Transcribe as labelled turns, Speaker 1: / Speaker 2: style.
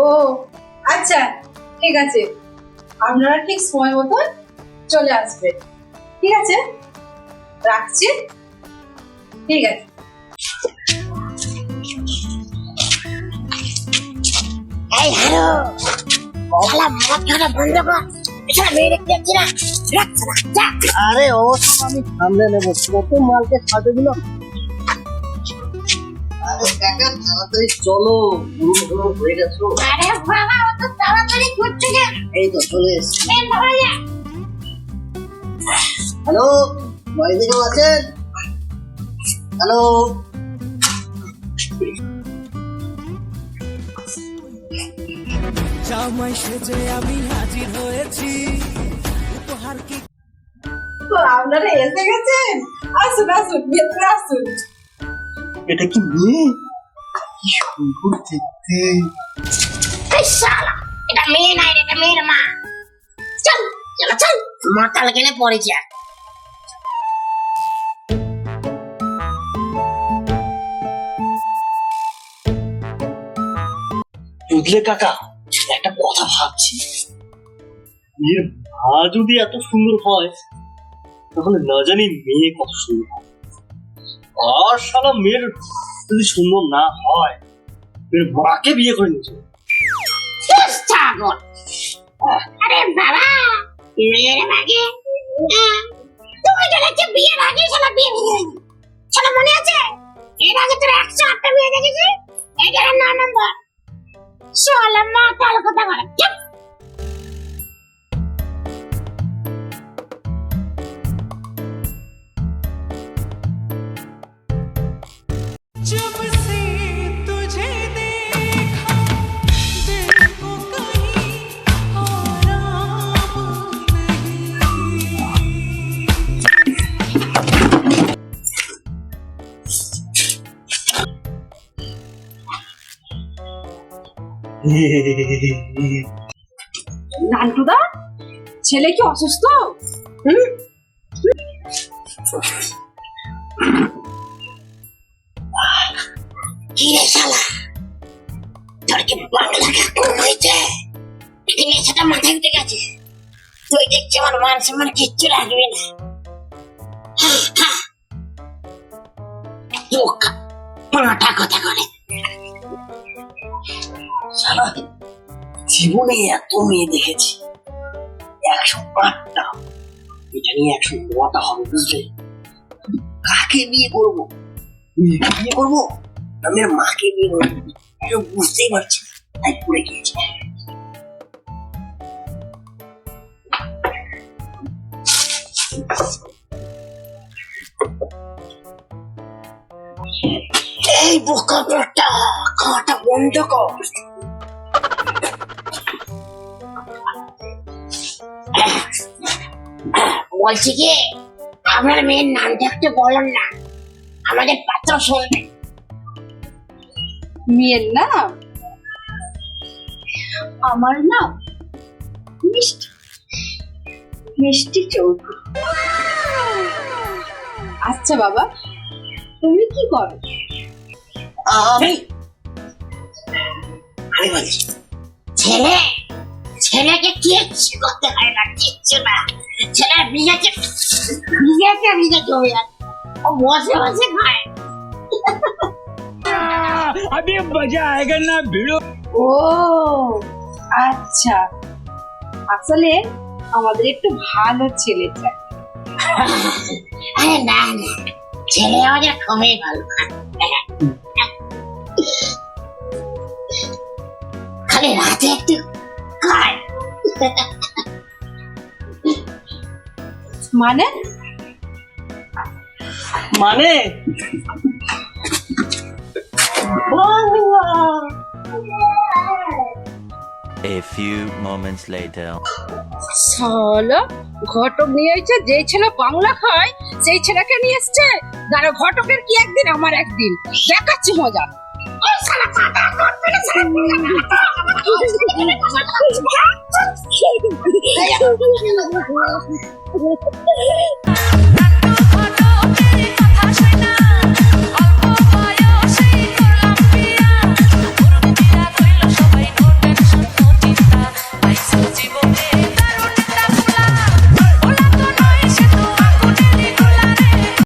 Speaker 1: ও আচ্ছা, ঠিক আছে, আপনারা ঠিক সময় মতন চলে আসবেন। ঠিক আছে, রাখছি। ঠিক আছে।
Speaker 2: এই হ্যালো, শালা মদ খাওয়া বন্ধ কর। শালা মেয়ে দেখতে যাচ্ছি না, রাখছে না, যা।
Speaker 3: আরে ও সব আমি সামলে নেবো, কত মালকে সাথে দিল। আরে কাকা তাড়াতাড়ি চলো, পুরো হয়ে গেছো।
Speaker 2: আরে বাবা, অত তাড়াতাড়ি করছো কেন?
Speaker 3: এই তো চলে এসছি।
Speaker 2: এই বাবা যা।
Speaker 3: হ্যালো, বাড়িতে কেউ আছেন? হ্যালো,
Speaker 4: জামাই সেজে আমি হাজির হয়েছি, উপহার কি
Speaker 1: তো আপনারা এসে গেছেন, আসুন আসুন, ভেতরে আসুন।
Speaker 3: এটা কি মেয়ে? কি সুন্দর দেখতে।
Speaker 2: এই শালা, এটা মেয়ে নাই রে, এটা মেয়ের মা। চল চল চল, মাতাল গেলে পড়ে যা।
Speaker 3: বুঝলে কাকা, একটা কথা ভাবছি, মেয়ের মা যদি এত সুন্দর হয় তাহলে না জানি মেয়ে কত সুন্দর হয়। আর শালা মেয়ের যদি সুন্দর না হয়, মেয়ের মাকে বিয়ে করে নিয়েছে।
Speaker 2: ছাগল। আরে বাবা, মেয়ের মাকে তুমি দেখেছো বিয়ের আগে শালা বিয়ে ভেঙে গেছে। শালা মনে আছে? এর আগে তোর 108টা বিয়ে দেখেছি, এটা 9 নম্বর। শালা মাতাল কথা বলে। চুপ।
Speaker 4: जब से तुझे देखा, दिल को कहीं आराम नहीं।
Speaker 1: নান্টুদা, ছেলে কি অসুস্থ?
Speaker 2: কি রে শালা, তোর কি বাংলা কম হয়েছে? নাকি নেশাটা মাথায় উঠে গেছে? তুই দেখছি আমার মান সম্মান কিচ্ছু রাখবি না। বোকা, পাঁটা কথা করে।
Speaker 3: শালা জীবনে এত মেয়ে দেখেছি, 108টা, এটা নিয়ে 109টা হবে, বুঝলে? কাকে বিয়ে করবো? বিয়ে করবো আমি আর মাকে বিয়ে করবো, এটা বুঝতেই পারছি না, তাই পড়ে গিয়েছি।
Speaker 2: এই বোকা পাঁটা, খাওয়াটা বন্ধ কর। বলছি কি, আপনার মেয়ের নামটা একটু বলুন না, আমাদের পাত্র শুনবে।
Speaker 1: মেয়ের নাম? আমার নাম মিষ্টি, মিষ্টি চৌধুরী। আচ্ছা বাবা, তুমি কি করো?
Speaker 3: আমি
Speaker 2: বলছি, ছেলে ছেলেকে কিচ্ছু করতে হয় না, কিচ্ছু না। ছেলে বিজেকে জমে যায়, ও বসে বসে খায়।
Speaker 4: अभी मजा आएगा ना भिड़ो।
Speaker 1: ও আচ্ছা, আসলে আমাদের একটু ভালো ছেলে চাই।
Speaker 2: আরে না না, ছেলে আমাদের খুবই ভালো, খালি রাতে একটু খায়।
Speaker 1: মানে
Speaker 3: মানে
Speaker 5: A few moments later.
Speaker 1: সালা, ঘটক নিয়ে এসেছে, যে ছেলে বাংলা খায় সেই ছেলেকে নিয়ে এসছে। দাঁড়া, ঘটকের কি একদিন আমার একদিন, দেখাচ্ছি মজা।
Speaker 2: এই শালা পাতা করবে না, শালা।